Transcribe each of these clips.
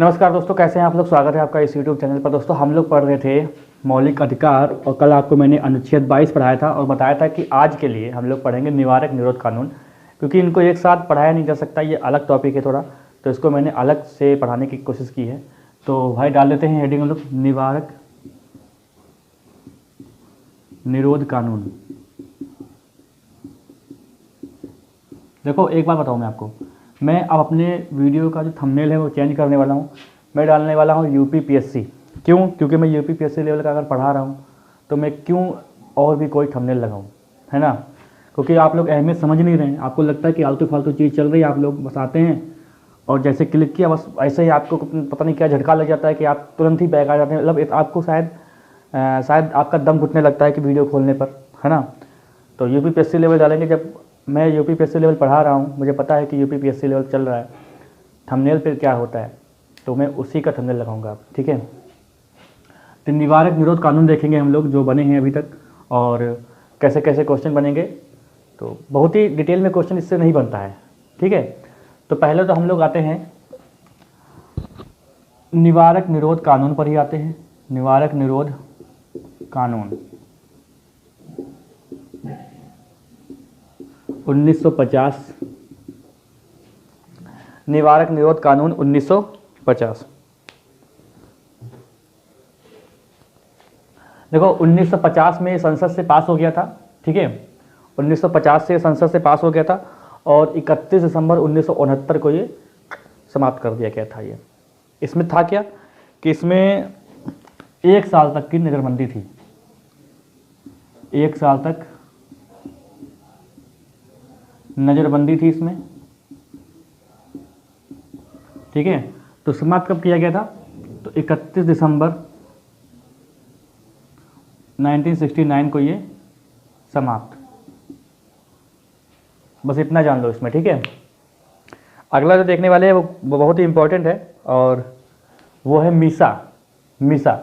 नमस्कार दोस्तों, कैसे हैं आप लोग। स्वागत है आपका इस यूट्यूब चैनल पर। दोस्तों हम लोग पढ़ रहे थे मौलिक अधिकार और कल आपको मैंने अनुच्छेद 22 पढ़ाया था और बताया था कि आज के लिए हम लोग पढ़ेंगे निवारक निरोध कानून, क्योंकि इनको एक साथ पढ़ाया नहीं जा सकता, ये अलग टॉपिक है थोड़ा, तो इसको मैंने अलग से पढ़ाने की कोशिश की है। तो भाई डाल देते हैं हेडिंग हम लोग, निवारक निरोध कानून। देखो एक बात बताऊँ मैं आपको, मैं अब अपने वीडियो का जो थंबनेल है वो चेंज करने वाला हूँ। मैं डालने वाला हूँ यूपीपीएससी। क्यों? क्योंकि मैं यूपीपीएससी लेवल का अगर पढ़ा रहा हूँ तो मैं क्यों और भी कोई थंबनेल लगाऊँ, है ना। क्योंकि आप लोग अहमियत समझ नहीं रहे हैं, आपको लगता है कि आलतू फालतू चीज़ चल रही है, आप लोग बस आते हैं और जैसे क्लिक किया बस ऐसे ही आपको पता नहीं क्या झटका लग जाता है कि आप तुरंत ही बैक आ जाते हैं। मतलब आपको शायद आपका दम घुटने लगता है कि वीडियो खोलने पर, है ना। तो यूपीपीएससी लेवल डालेंगे। जब मैं यूपीपीएससी लेवल पढ़ा रहा हूँ, मुझे पता है कि यूपीपीएससी लेवल चल रहा है, थंबनेल पे क्या होता है, तो मैं उसी का थंबनेल लगाऊंगा, ठीक है। तो निवारक निरोध कानून देखेंगे हम लोग जो बने हैं अभी तक, और कैसे कैसे क्वेश्चन बनेंगे। तो बहुत ही डिटेल में क्वेश्चन इससे नहीं बनता है, ठीक है। तो पहले तो हम लोग आते हैं निवारक निरोध कानून पर ही आते हैं। निवारक निरोध कानून 1950, निवारक निरोध कानून 1950। देखो 1950 में संसद से पास हो गया था, ठीक है। 1950 से संसद से पास हो गया था और 31 दिसंबर 1969 को ये समाप्त कर दिया गया था। ये इसमें था क्या कि इसमें 1 साल तक की नज़रबंदी थी। 1 साल तक नज़रबंदी थी इसमें, ठीक है। तो समाप्त कब किया गया था? तो 31 दिसंबर 1969 को ये समाप्त। बस इतना जान लो इसमें, ठीक है। अगला जो देखने वाले हैं वो बहुत ही इंपॉर्टेंट है और वो है मीसा। मीसा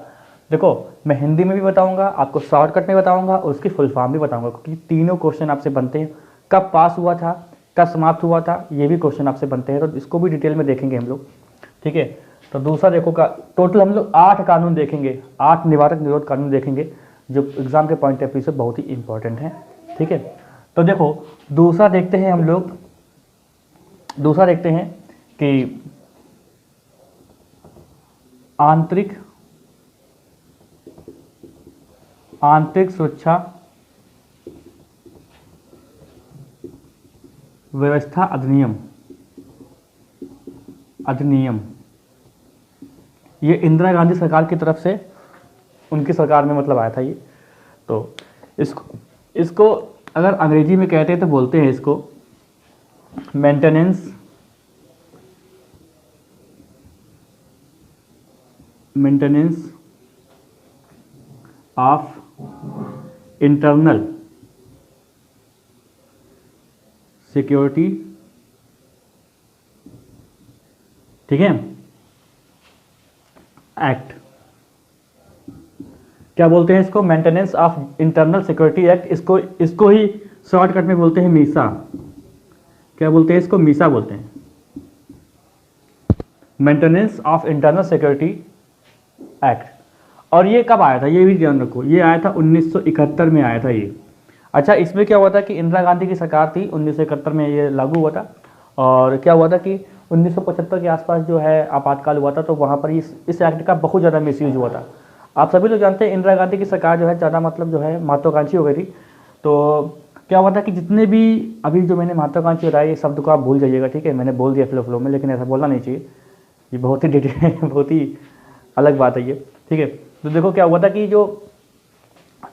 देखो मैं हिंदी में भी बताऊंगा, आपको शॉर्टकट में बताऊंगा और उसकी फुल फॉर्म भी बताऊंगा, क्योंकि तीनों क्वेश्चन आपसे बनते हैं। कब पास हुआ था, कब समाप्त हुआ था, ये भी क्वेश्चन आपसे बनते हैं, तो इसको भी डिटेल में देखेंगे हम लोग, ठीक है। तो दूसरा देखो का टोटल हम लोग 8 कानून देखेंगे, 8 निवारक निरोध कानून देखेंगे जो एग्जाम के पॉइंट ऑफ व्यू से बहुत ही इंपॉर्टेंट है, ठीक है। तो देखो दूसरा देखते हैं हम लोग, दूसरा देखते हैं कि आंतरिक सुरक्षा व्यवस्था अधिनियम। ये इंदिरा गांधी सरकार की तरफ से, उनकी सरकार में मतलब आया था ये। तो इसको अगर अंग्रेजी में कहते हैं तो बोलते हैं इसको मेंटेनेंस ऑफ इंटरनल सिक्योरिटी, ठीक है, एक्ट। क्या बोलते हैं इसको? Maintenance of internal security act. इसको ही शॉर्टकट में बोलते हैं मीसा। क्या बोलते हैं इसको? मीसा बोलते हैं, maintenance of internal security act. और ये कब आया था ये भी ध्यान रखो, ये आया था 1971 में आया था ये। अच्छा, इसमें क्या हुआ था कि इंदिरा गांधी की सरकार थी, 1971 में ये लागू हुआ था। और क्या हुआ था कि 1975 के आसपास जो है आपातकाल हुआ था, तो वहाँ पर इस एक्ट का बहुत ज़्यादा मिसयूज हुआ था। आप सभी लोग जानते हैं इंदिरा गांधी की सरकार जो है ज़्यादा मतलब जो है महत्वाकांक्षी हो गई थी। तो क्या हुआ था कि जितने भी अभी जो मैंने महत्वाकांक्षी बताया, ये शब्द को आप भूल जाइएगा, ठीक है। मैंने बोल दिया फ्लो में, लेकिन ऐसा बोलना नहीं चाहिए, ये बहुत ही बहुत ही अलग बात है ये, ठीक है। तो देखो क्या हुआ था कि जो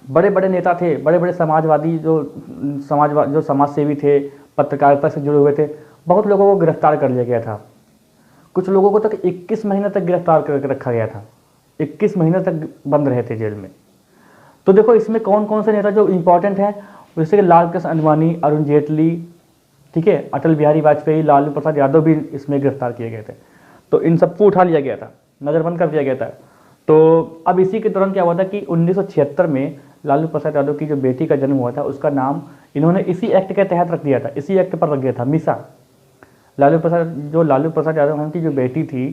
बड़े बड़े नेता थे, बड़े बड़े समाजवादी जो समाज सेवी थे, पत्रकारिता से जुड़े हुए थे, बहुत लोगों को गिरफ्तार कर लिया गया था। कुछ लोगों को तक 21 महीने तक गिरफ्तार करके रखा गया था, 21 महीने तक बंद रहे थे जेल में। तो देखो इसमें कौन कौन से नेता जो इंपॉर्टेंट हैं, जैसे कि लाल कृष्ण आडवाणी, अरुण जेटली, ठीक है, अटल बिहारी वाजपेयी, लालू प्रसाद यादव भी इसमें गिरफ्तार किए गए थे। तो इन सबको उठा लिया गया था, नज़रबंद कर दिया गया था। तो अब इसी के दौरान क्या हुआ था कि 1976 में लालू प्रसाद यादव की जो बेटी का जन्म हुआ था, उसका नाम इन्होंने इसी एक्ट के तहत रख दिया था, इसी एक्ट पर रख दिया था, मीसा। लालू प्रसाद यादव उनकी जो बेटी थी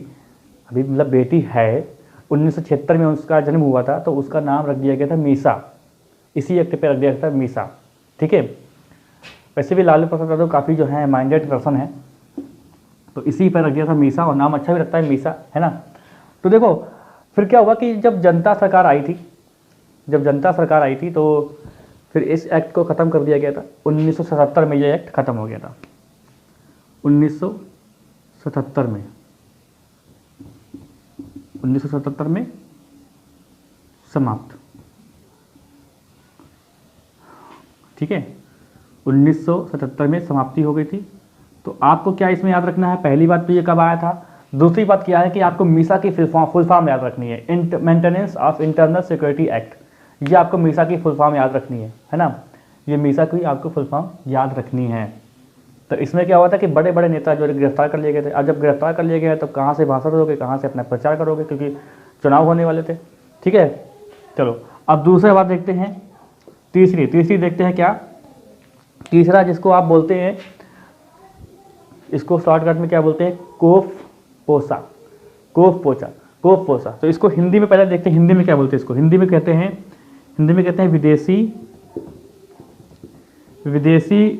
अभी मतलब बेटी है, 1976 में उसका जन्म हुआ था, तो उसका नाम रख दिया गया था मीसा, इसी एक्ट पे रख दिया गया था मीसा। ठीक है, वैसे भी लालू प्रसाद यादव काफ़ी जो है माइंडेड पर्सन है, तो इसी पर रख दिया था मीसा, और नाम अच्छा भी लगता है मीसा, है ना। तो देखो फिर क्या हुआ कि जब जनता सरकार आई थी, तो फिर इस एक्ट को ख़त्म कर दिया गया था। 1977 में ये एक्ट ख़त्म हो गया था, 1977 में, 1977 में समाप्त। ठीक है, 1977 में समाप्ति हो गई थी। तो आपको क्या इसमें याद रखना है, पहली बात तो ये कब आया था, दूसरी बात क्या है कि आपको मीसा की फुल फॉर्म याद रखनी है, maintenance of internal security act, ये आपको मीसा की फुल फॉर्म याद रखनी है ना, ये मीसा की आपको फुल फॉर्म याद रखनी है। तो इसमें क्या हुआ था कि बड़े बड़े नेता जो गिरफ्तार कर लिए गए थे, अब जब गिरफ्तार कर लिए गए तो कहाँ से भाषण दोगे, कहाँ से अपना प्रचार करोगे, क्योंकि चुनाव होने वाले थे। ठीक है, चलो अब दूसरी बात देखते हैं, तीसरी देखते हैं क्या, तीसरा जिसको आप बोलते हैं, इसको शॉर्टकट में क्या बोलते हैं, कोफ पोसा। तो इसको हिंदी में पहले देखते हैं, हिंदी में क्या बोलते हैं इसको, हिंदी में कहते हैं विदेशी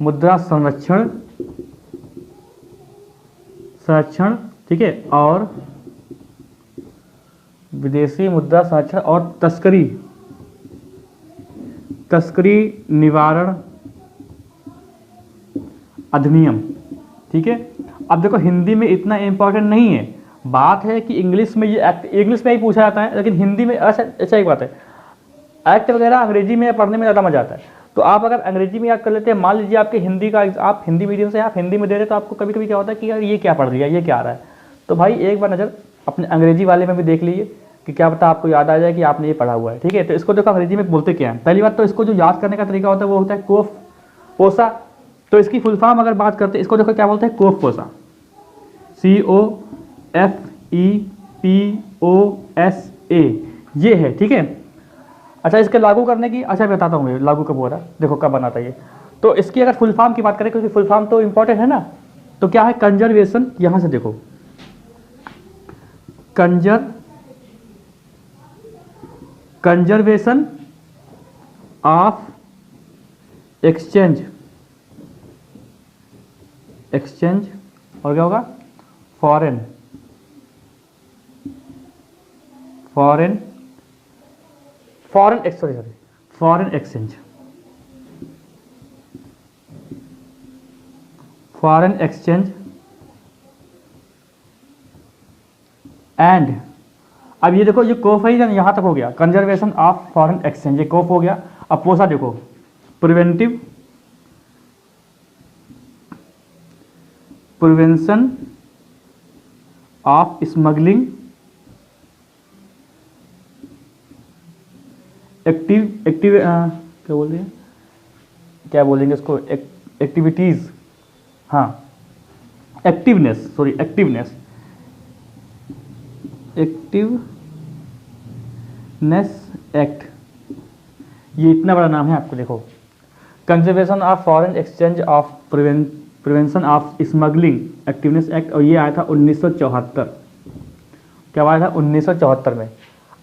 मुद्रा संरक्षण, ठीक है, और विदेशी मुद्रा संरक्षण और तस्करी निवारण अधिनियम। ठीक है, अब देखो हिंदी में इतना इंपॉर्टेंट नहीं है, बात है कि इंग्लिश में ये एक्ट इंग्लिश में ही पूछा जाता है, लेकिन हिंदी में अच्छा एक बात है, एक्ट वगैरह अंग्रेजी में पढ़ने में ज़्यादा मजा आता है। तो आप अगर अंग्रेजी में याद कर लेते हैं, मान लीजिए आपके हिंदी का, आप हिंदी मीडियम से, आप हिंदी में दे रहे, तो आपको कभी कभी क्या होता है कि यार ये क्या पढ़ लिया, ये क्या आ रहा है। तो भाई एक बार नज़र अपने अंग्रेजी वाले में भी देख लीजिए कि क्या पता आपको याद आ जाए कि आपने ये पढ़ा हुआ है। ठीक है, तो इसको देखो अंग्रेजी में बोलते क्या है। पहली बात तो इसको जो याद करने का तरीका होता है वो होता है कोफ पोसा। तो इसकी फुल फॉर्म अगर बात करते हैं, इसको देखो क्या बोलते हैं, कोफ पोसा, COFEPOSA, ये है। ठीक है, अच्छा इसके लागू करने की, अच्छा बताता हूँ मैं लागू कब हो रहा है, देखो कब बना था ये। तो इसकी अगर फुल फॉर्म की बात करें, क्योंकि फुल फॉर्म तो इंपॉर्टेंट है ना, तो क्या है, कंजर्वेशन, यहां से देखो, कंजर्वेशन ऑफ एक्सचेंज, और क्या होगा, फॉरेन एक्सचेंज एंड, अब ये देखो ये कोफ है, यहां तक हो गया, कंजर्वेशन ऑफ फॉरेन एक्सचेंज, ये कोफ हो गया। अब पोसा देखो, प्रिवेंशन ऑफ स्मगलिंग, क्या बोलेंगे इसको, एक्टिविटीज, हाँ एक्टिवनेस एक्ट, ये इतना बड़ा नाम है आपको, देखो conservation of foreign exchange of prevention of smuggling activeness act, और ये आया था 1974। क्या आया था, 1974 में।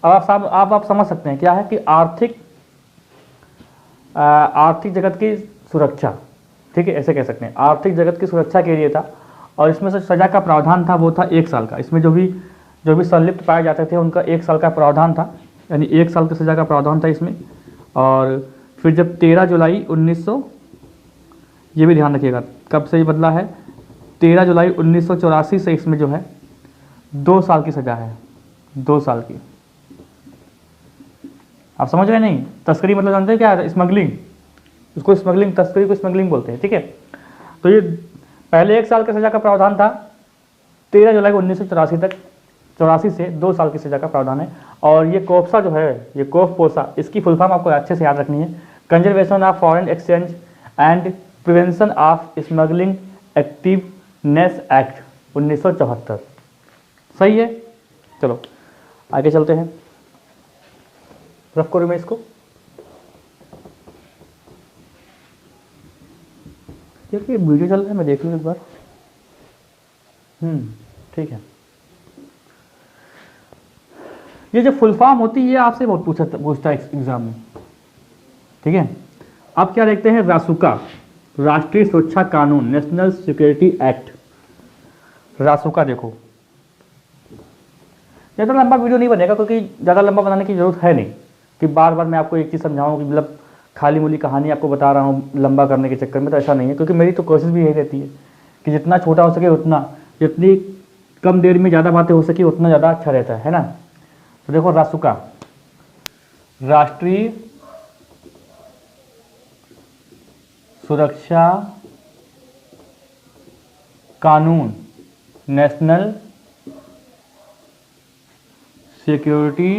अब आप समझ सकते हैं क्या है कि आर्थिक जगत की सुरक्षा, ठीक है, ऐसे कह सकते हैं, आर्थिक जगत की सुरक्षा के लिए था। और इसमें से सजा का प्रावधान था वो था 1 साल का। इसमें जो भी संलिप्त पाए जाते थे उनका 1 साल का प्रावधान था, यानी 1 साल की सजा का प्रावधान था इसमें। और फिर जब 13 जुलाई 1900, ये भी ध्यान रखिएगा कब से ये बदला है, 13 जुलाई 1984 से इसमें जो है 2 साल की सजा है, 2 साल की। आप समझ रहे नहीं, तस्करी मतलब जानते हैं क्या है, स्मगलिंग, उसको स्मगलिंग, तस्करी को स्मगलिंग बोलते हैं। ठीक है, तो ये पहले 1 साल की सजा का प्रावधान था, 13 जुलाई 1984 तक, 84 से 2 साल की सजा का प्रावधान है। और ये कोफसा जो है, ये कोफ पोसा, इसकी फुल फॉर्म आपको अच्छे से याद रखनी है, conservation of foreign exchange and prevention of smuggling activeness act 1974। सही है, चलो आगे चलते हैं, रफ करूँ मैं इसको, ये वीडियो चल रहा है, मैं देख लूँ एक बार। ठीक है। ये जो फुल फॉर्म होती है ये आपसे बहुत पूछता है एग्जाम में, ठीक है। अब क्या देखते हैं, रासुका, राष्ट्रीय सुरक्षा कानून, नेशनल सिक्योरिटी एक्ट। रासुका देखो, ज़्यादा लंबा वीडियो नहीं बनेगा क्योंकि ज़्यादा लंबा बनाने की जरूरत है नहीं कि बार बार मैं आपको एक चीज़ समझाऊँ कि मतलब खाली मूली कहानी आपको बता रहा हूँ लंबा करने के चक्कर में, तो ऐसा नहीं है। क्योंकि मेरी तो कोशिश भी यही रहती है कि जितना छोटा हो सके उतना, जितनी कम देर में ज़्यादा बातें हो सके उतना ज़्यादा अच्छा रहता है ना। तो देखो रासुका, राष्ट्रीय सुरक्षा कानून, नेशनल सिक्योरिटी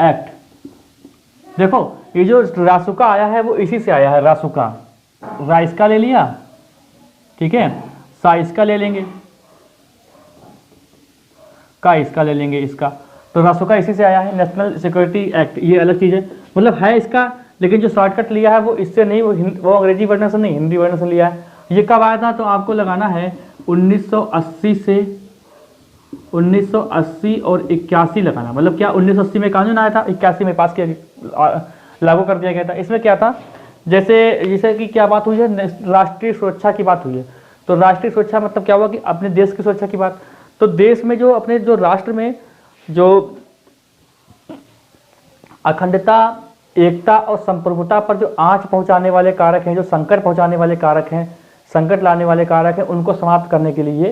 एक्ट। देखो ये जो रासुका आया है वो इसी से आया है, रासुका। राइस का ले लिया, ठीक है, साइज का ले लेंगे, का इसका ले लेंगे, इसका। तो रासुका इसी से आया है, नेशनल सिक्योरिटी एक्ट। ये अलग चीज़ है, मतलब है इसका, लेकिन जो शॉर्टकट लिया है वो इससे नहीं, वो अंग्रेजी वर्जन से नहीं, हिंदी वर्जन से लिया है। ये कब आया था, तो आपको लगाना है 1980 से 1980 और 81 लगाना। मतलब क्या 1980 में कानून आया था, 81 में पास किया, लागू कर दिया गया था। इसमें क्या था, जैसे कि क्या बात हुई है, राष्ट्रीय सुरक्षा की बात हुई है। तो राष्ट्रीय सुरक्षा मतलब क्या हुआ कि अपने देश की सुरक्षा की बात। तो देश में जो अपने जो राष्ट्र में जो अखंडता, एकता और संप्रभुता पर जो आंच पहुंचाने वाले कारक हैं, जो संकट पहुंचाने वाले कारक हैं, संकट लाने वाले कारक हैं, उनको समाप्त करने के लिए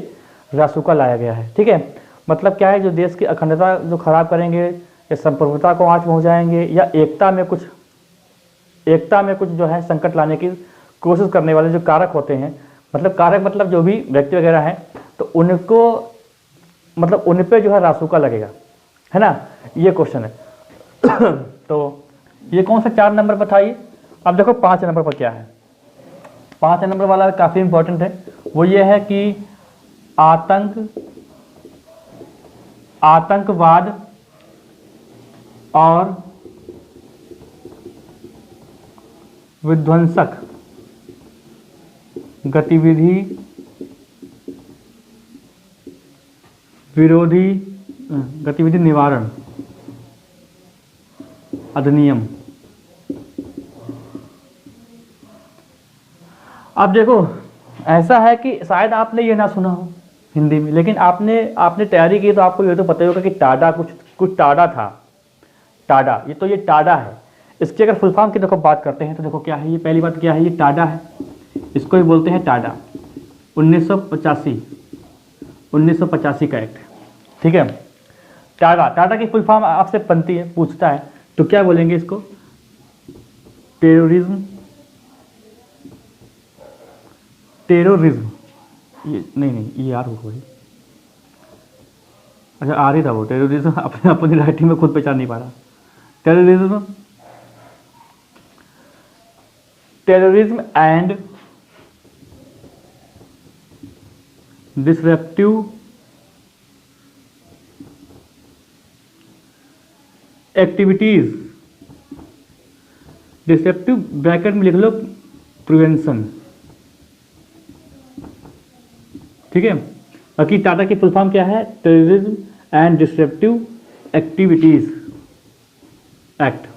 रासुका लाया गया है, ठीक है। मतलब क्या है, जो देश की अखंडता जो खराब करेंगे या संप्रभुता को आंच पहुंचाएंगे या एकता में कुछ जो है संकट लाने की कोशिश करने वाले जो कारक होते हैं, मतलब कारक मतलब जो भी व्यक्ति वगैरह हैं, तो उनको मतलब उन पे जो है रासुका लगेगा, है ना। ये क्वेश्चन है। तो ये कौन सा 4 नंबर पर था ये। अब देखो 5 नंबर पर क्या है। 5 नंबर वाला काफ़ी इंपॉर्टेंट है, वो ये है कि आतंकवाद और विध्वंसक गतिविधि विरोधी गतिविधि निवारण अधिनियम। अब देखो ऐसा है कि शायद आपने ये ना सुना हो हिंदी में, लेकिन आपने तैयारी की तो आपको ये तो पता ही होगा कि टाडा कुछ टाडा था। टाडा, ये टाडा है। इसकी अगर फुल फॉर्म की देखो बात करते हैं तो देखो क्या है, ये पहली बात क्या है, ये टाडा है, इसको ही बोलते हैं टाडा। 1985 का एक्ट, ठीक है। टाडा की फुल फॉर्म आपसे बनती है, पूछता है तो क्या बोलेंगे इसको, टेररिज्म, ये नहीं ये यार हो गई, अच्छा आ रही था वो टेररिज्म, अपनी राइटिंग में खुद पहचान नहीं पा रहा। Terrorism and disruptive activities, disruptive bracket में लिख लो प्रिवेंशन, ठीक है। बाकी टाटा की फुल फॉर्म क्या है, terrorism and disruptive activities act,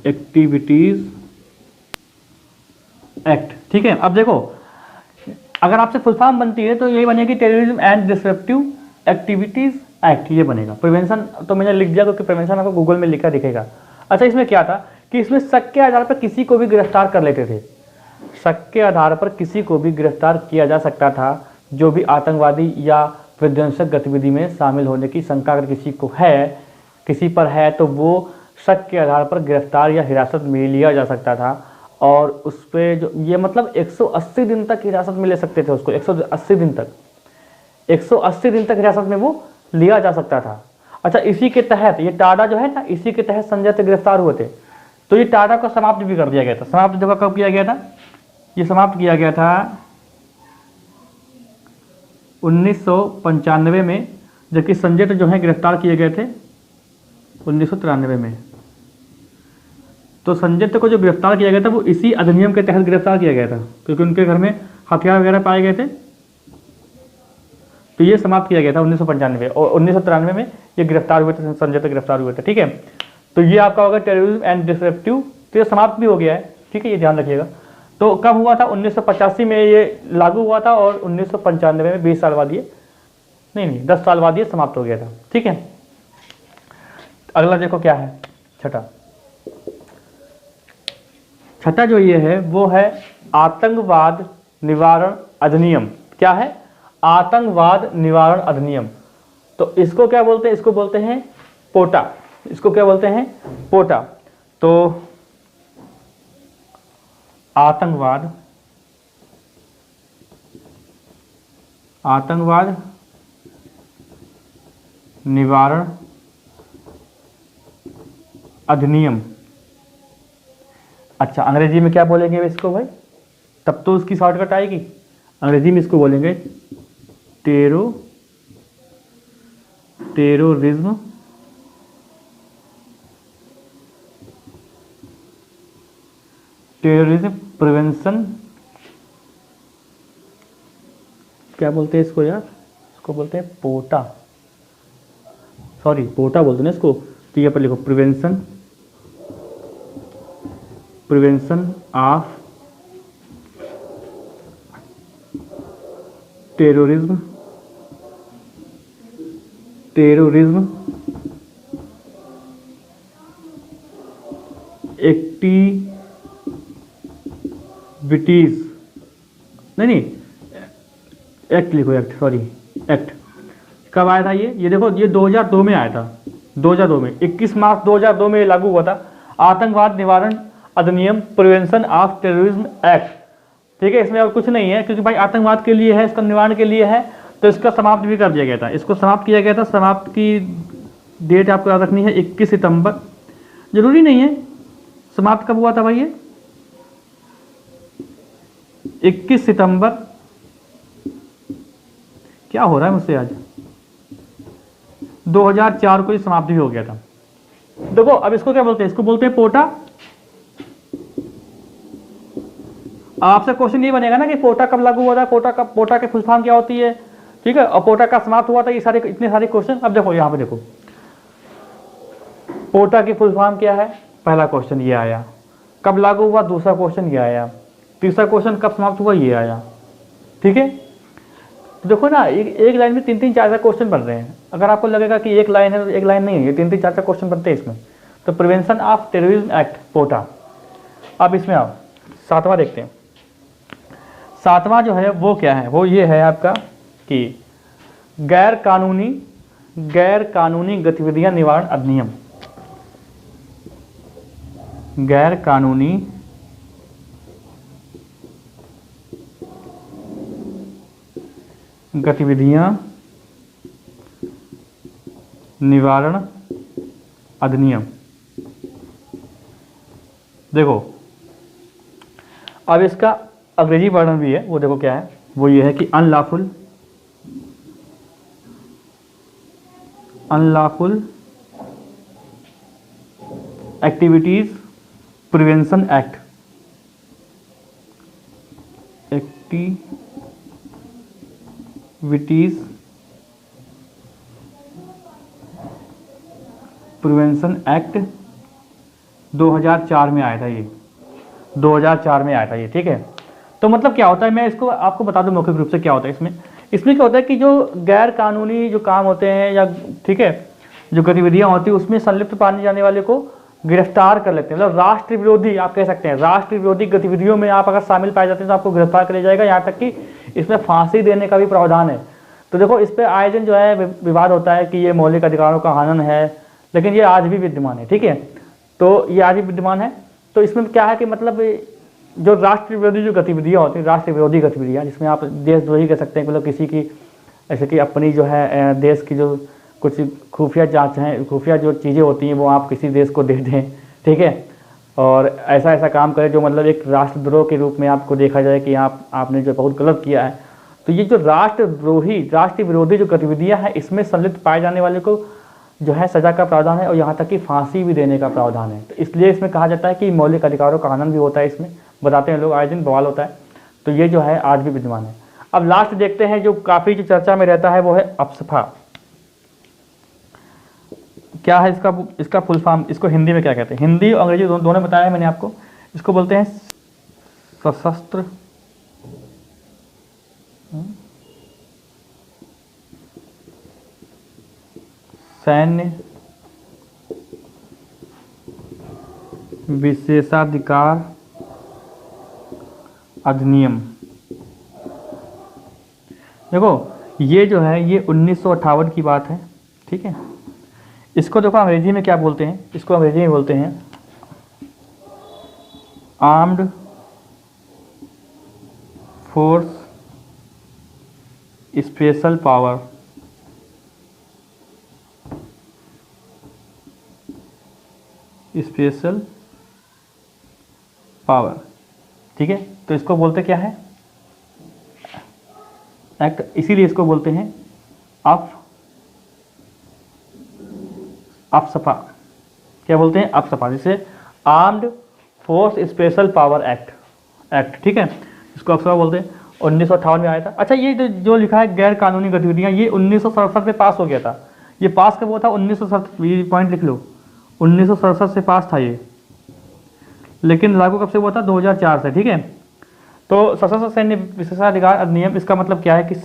activities act, ठीक है। अब देखो अगर आपसे फुल फॉर्म बनती है तो यही बनेगी terrorism and disruptive activities act, ये बनेगा। प्रिवेंशन तो मैंने लिख दिया क्योंकि प्रिवेंशन आपको गूगल में लिखा दिखेगा। अच्छा इसमें क्या था कि इसमें शक के आधार पर किसी को भी गिरफ्तार कर लेते थे, शक के आधार पर किसी को भी गिरफ्तार किया जा सकता था, जो भी आतंकवादी या विध्वंसक गतिविधि में शामिल होने की शंका अगर किसी पर है तो वो शक के आधार पर गिरफ्तार या हिरासत में लिया जा सकता था। और उस पर जो ये मतलब 180 दिन तक हिरासत में ले सकते थे उसको, 180 दिन तक हिरासत में वो लिया जा सकता था। अच्छा इसी के तहत ये टाडा जो है ना, इसी के तहत संजय दत्त गिरफ्तार हुए थे, तो ये टाडा को समाप्त भी कर दिया गया था। समाप्त जगह कब किया गया था, ये समाप्त किया गया था 1995 में, जबकि संजय दत्त जो है गिरफ्तार किए गए थे 1993 में। तो संजय दत्त को जो गिरफ्तार किया गया था वो इसी अधिनियम के तहत गिरफ्तार किया गया था, क्योंकि उनके घर में हथियार वगैरह पाए गए थे। तो ये समाप्त किया गया था 1995 और 1993 में ये गिरफ्तार हुए थे, संजय दत्त गिरफ्तार हुए थे। ठीक है, तो ये आपका होगा टेररिज्म एंड डिसरप्टिव। तो ये समाप्त भी हो गया है। ठीक है, ये ध्यान रखिएगा। तो कब हुआ था? 1985 में ये लागू हुआ था और 1995 में 20 साल बाद ये नहीं 10 साल बाद ये समाप्त हो गया था। ठीक है, अगला देखो क्या है, छठा जो ये है वो है आतंकवाद निवारण अधिनियम। क्या है? आतंकवाद निवारण अधिनियम। तो इसको क्या बोलते हैं? इसको बोलते हैं पोटा। इसको क्या बोलते हैं? पोटा। तो आतंकवाद निवारण अधिनियम। अच्छा, अंग्रेजी में क्या बोलेंगे इसको भाई? तब तो उसकी शॉर्टकट आएगी। अंग्रेजी में इसको बोलेंगे टेररिज्म प्रिवेंशन। क्या बोलते हैं इसको यार? इसको बोलते हैं पोटा। सॉरी, पोटा बोलते हैं इसको। तो ये पर लिखो प्रिवेंशन ऑफ टेररिज्म एक्टिविटीज। नहीं, एक्ट लिखो, एक्ट। Sorry, act. कब आया था ये देखो, ये 2002 में आया था। 2002 में 21 मार्च 2002 में लागू हुआ था आतंकवाद निवारण अधिनियम, प्रिवेंशन ऑफ टेररिज्म एक्ट। ठीक है, इसमें और कुछ नहीं है, क्योंकि भाई आतंकवाद के लिए है, इसका निवारण के लिए है, तो इसका समाप्त भी कर दिया गया था। इसको समाप्त किया गया था। समाप्त की डेट आपको याद रखनी है 21 सितंबर। जरूरी नहीं है समाप्त कब हुआ था भाई, ये 21 सितंबर। क्या हो रहा है मुझसे आज? 2004 को ये समाप्ति हो गया था। देखो, अब इसको क्या बोलते हैं? इसको बोलते हैं पोटा। आपसे क्वेश्चन ये बनेगा ना कि पोटा कब लागू हुआ था, पोटा के फुल फॉर्म क्या होती है। ठीक है, और पोटा का समाप्त हुआ था, ये सारे इतने सारे क्वेश्चन। अब देखो यहाँ पे देखो, पोटा की फुल फॉर्म क्या है? पहला क्वेश्चन ये आया। कब लागू हुआ? दूसरा क्वेश्चन ये आया। तीसरा क्वेश्चन कब समाप्त हुआ? ये आया। ठीक है, तो देखो ना, एक लाइन में 3-3, 4-4 क्वेश्चन बन रहे हैं। अगर आपको लगेगा कि एक लाइन है तो एक लाइन नहीं है, ये 3-3, 4-4 क्वेश्चन बनते हैं इसमें। तो प्रिवेंशन ऑफ टेररिज्म एक्ट, पोटा। अब इसमें आओ, 7वां देखते हैं। 7वां जो है वो क्या है? वो ये है आपका कि गैर कानूनी गतिविधियां निवारण अधिनियम। गैर कानूनी गतिविधियां निवारण अधिनियम। देखो, अब इसका अंग्रेजी वर्णन भी है, वो देखो क्या है। वो ये है कि unlawful activities prevention act. Activities prevention act 2004 में आया था ये। 2004 में आया था ये। ठीक है, तो मतलब क्या होता है, मैं इसको आपको बता दूं मौखिक रूप से क्या होता है इसमें क्या होता है कि जो गैर कानूनी जो काम होते हैं या ठीक है जो गतिविधियां होती है उसमें संलिप्त पाने जाने वाले को गिरफ्तार कर लेते हैं। मतलब राष्ट्र विरोधी आप कह सकते हैं, राष्ट्र विरोधी गतिविधियों में आप अगर शामिल पाए जाते हैं तो आपको गिरफ्तार कर लिया जाएगा। यहाँ तक कि इसमें फांसी देने का भी प्रावधान है। तो देखो, इस पर आए दिन जो है विवाद होता है कि ये मौलिक अधिकारों का हनन है, लेकिन ये आज भी विद्यमान है। ठीक है, तो ये आज भी विद्यमान है। तो इसमें क्या है कि मतलब जो राष्ट्र विरोधी जो गतिविधियाँ होती हैं, राष्ट्र विरोधी गतिविधियाँ जिसमें आप देशद्रोही कह सकते हैं, मतलब किसी की ऐसे कि अपनी जो है देश की जो कुछ खुफिया जांच हैं, खुफिया जो चीज़ें होती हैं वो आप किसी देश को दे दें। ठीक है, और ऐसा काम करें जो मतलब एक राष्ट्रद्रोह के रूप में आपको देखा जाए कि आपने जो बहुत गलत किया है। तो ये जो राष्ट्रद्रोही, राष्ट्र विरोधी जो गतिविधियां हैं, इसमें संलिप्त पाए जाने वाले को जो है सजा का प्रावधान है और यहाँ तक कि फांसी भी देने का प्रावधान है। तो इसलिए इसमें कहा जाता है कि मौलिक अधिकारों का हनन भी होता है, इसमें बताते हैं लोग, आए दिन बवाल होता है। तो ये जो है आज भी विद्यमान है। अब लास्ट देखते हैं जो काफ़ी जो चर्चा में रहता है वो है अफसफा। क्या है इसका फुल फॉर्म, इसको हिंदी में क्या कहते हैं? हिंदी और अंग्रेजी दोनों बताया है मैंने आपको। इसको बोलते हैं सशस्त्र सैन्य विशेषाधिकार अधिनियम। देखो ये जो है ये 1958 की बात है, ठीक है। इसको देखो अंग्रेजी में क्या बोलते हैं, इसको अंग्रेजी में बोलते हैं armed force special power. Special power, ठीक है। तो इसको बोलते क्या है? एक्ट, इसीलिए इसको बोलते हैं अफसफा। क्या बोलते हैं? अफसफा, जिसे armed force special power act, ठीक है, इसको अफसफा बोलते हैं। 1958 में आया था। अच्छा ये जो लिखा है गैर कानूनी गतिविधियां, ये 1967 में पास हो गया था। ये पास कब हुआ था? 1967, ये पॉइंट लिख लो, 1967 से पास था ये, लेकिन लागू कब से हुआ था? 2004 से, ठीक है। तो सशस्त्र सैन्य विशेषाधिकार अधिनियम, इसका मतलब क्या है कि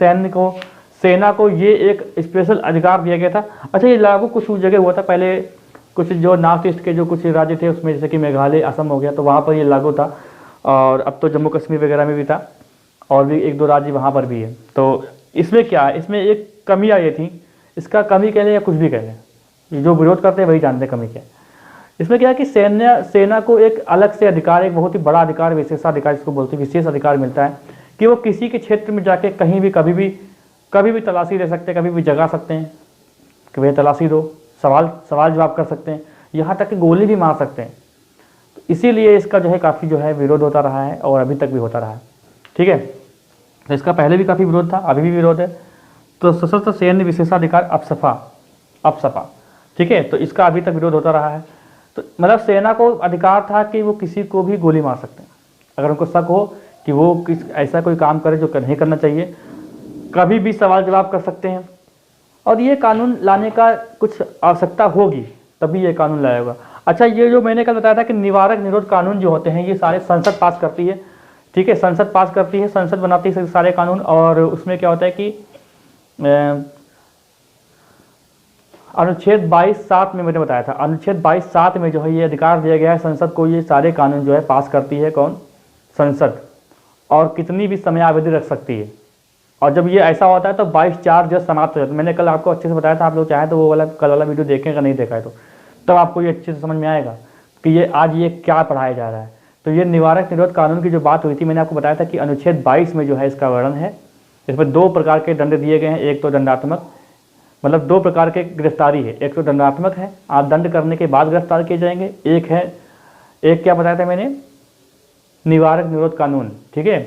सेना को ये एक स्पेशल अधिकार दिया गया था। अच्छा ये लागू कुछ जगह हुआ था पहले, कुछ जो नॉर्थ ईस्ट के जो कुछ राज्य थे उसमें, जैसे कि मेघालय, असम हो गया, तो वहाँ पर ये लागू था। और अब तो जम्मू कश्मीर वगैरह में भी था, और भी एक दो राज्य वहाँ पर भी है। तो इसमें क्या है, इसमें एक कमियाँ ये थी, इसका कमी कह लें या कुछ भी कह लें, जो विरोध करते हैं वही जानते हैं कमी क्या है। इसमें क्या है कि सेना को एक अलग से अधिकार, एक बहुत ही बड़ा अधिकार, विशेषाधिकार इसको बोलते हैं, विशेष अधिकार मिलता है कि वो किसी के क्षेत्र में जाके कहीं भी कभी भी तलाशी ले सकते हैं, कभी भी जगा सकते हैं कि भैया तलाशी दो, सवाल जवाब कर सकते हैं, यहाँ तक कि गोली भी मार सकते हैं। तो इसीलिए इसका जो है काफ़ी जो है विरोध होता रहा है और अभी तक भी होता रहा है, ठीक है। तो इसका पहले भी काफ़ी विरोध था, अभी भी विरोध है। तो सशस्त्र सैन्य विशेषाधिकार अफसफा, ठीक है, तो इसका अभी तक विरोध होता रहा है। तो मतलब सेना को अधिकार था कि वो किसी को भी गोली मार सकते हैं अगर उनको शक हो कि वो ऐसा कोई काम करे जो नहीं करना चाहिए, कभी भी सवाल जवाब कर सकते हैं। और ये कानून लाने का कुछ आवश्यकता होगी तभी ये कानून लाया होगा। अच्छा ये जो मैंने कल बताया था कि निवारक निरोध कानून जो होते हैं ये सारे संसद पास करती है, ठीक है, संसद पास करती है, संसद बनाती है सारे कानून। और उसमें क्या होता है कि अनुच्छेद 22(7) में मैंने बताया था, अनुच्छेद 22(7) में जो है ये अधिकार दिया गया है संसद को, ये सारे कानून जो है पास करती है कौन? संसद, और कितनी भी समयावधि रख सकती है। और जब ये ऐसा होता है तो 22/4 जो समाप्त हो जाता है। मैंने कल आपको अच्छे से बताया था, आप लोग चाहें तो वो वाला कल वाला वीडियो देखें, अगर नहीं देखा है तो तब आपको ये अच्छे से समझ में आएगा कि ये आज ये क्या पढ़ाया जा रहा है। तो ये निवारक निरोध कानून की जो बात हुई थी, मैंने आपको बताया था कि अनुच्छेद 22 में जो है इसका वर्णन है। इसमें 2 प्रकार के दंड दिए गए हैं, एक तो दंडात्मक, मतलब 2 प्रकार के गिरफ्तारी है, एक तो दंडात्मक है, आप दंड करने के बाद गिरफ्तार किए जाएंगे, एक क्या बताया था मैंने? निवारक निरोध कानून, ठीक है,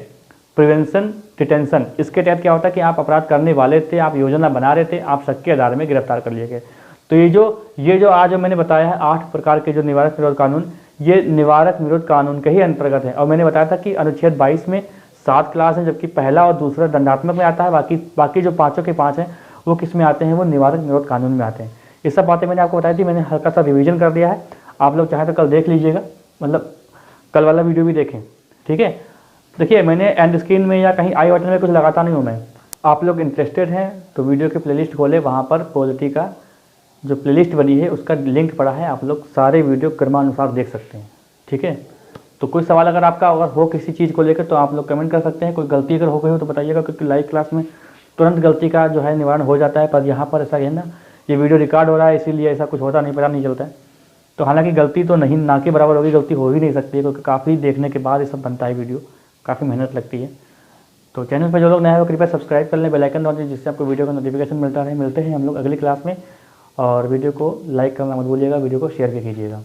प्रिवेंशन डिटेंशन। इसके तहत क्या होता है कि आप अपराध करने वाले थे, आप योजना बना रहे थे, आप शक के आधार में गिरफ्तार कर लिए गए। तो ये जो आज मैंने बताया है 8 प्रकार के जो निवारक निरोध कानून, ये निवारक निरोध कानून के ही अंतर्गत है। और मैंने बताया था कि अनुच्छेद 22 में 7 क्लास है, जबकि पहला और दूसरा दंडात्मक में आता है, बाकी जो 5 के 5 हैं वो किस में आते हैं? वो निवारक निरोध कानून में आते हैं। ये सब बातें मैंने आपको बताई थी, मैंने हल्का सा रिवीजन कर दिया है। आप लोग चाहें तो कल देख लीजिएगा, मतलब कल वाला वीडियो भी देखें, ठीक है। देखिए मैंने एंड स्क्रीन में या कहीं आई बटन में कुछ लगाता नहीं हूँ मैं। आप लोग इंटरेस्टेड हैं तो वीडियो की प्लेलिस्ट खोले, वहाँ पर पॉलिटी का जो प्लेलिस्ट बनी है उसका लिंक पड़ा है, आप लोग सारे वीडियो क्रमानुसार देख सकते हैं, ठीक है। तो कोई सवाल अगर आपका अगर हो किसी चीज़ को लेकर तो आप लोग कमेंट कर सकते हैं। कोई गलती अगर हो गई हो तो बताइएगा, क्योंकि लाइव क्लास में तुरंत गलती का जो है निवारण हो जाता है, पर यहाँ पर ऐसा है ना, ये वीडियो रिकॉर्ड हो रहा है इसीलिए ऐसा कुछ होता नहीं, पता नहीं चलता है। तो हालांकि गलती तो नहीं, ना के बराबर होगी, गलती हो ही नहीं सकती है, क्योंकि काफ़ी देखने के बाद ये सब बनता है वीडियो, काफ़ी मेहनत लगती है। तो चैनल पर जो लोग नए हैं वो कृपया सब्सक्राइब कर लें, बेल आइकन दबा दें, जिससे आपको वीडियो का नोटिफिकेशन मिलता रहे। मिलते हैं हम लोग अगली क्लास में, और वीडियो को लाइक करना मत भूलिएगा, वीडियो को शेयर भी कीजिएगा।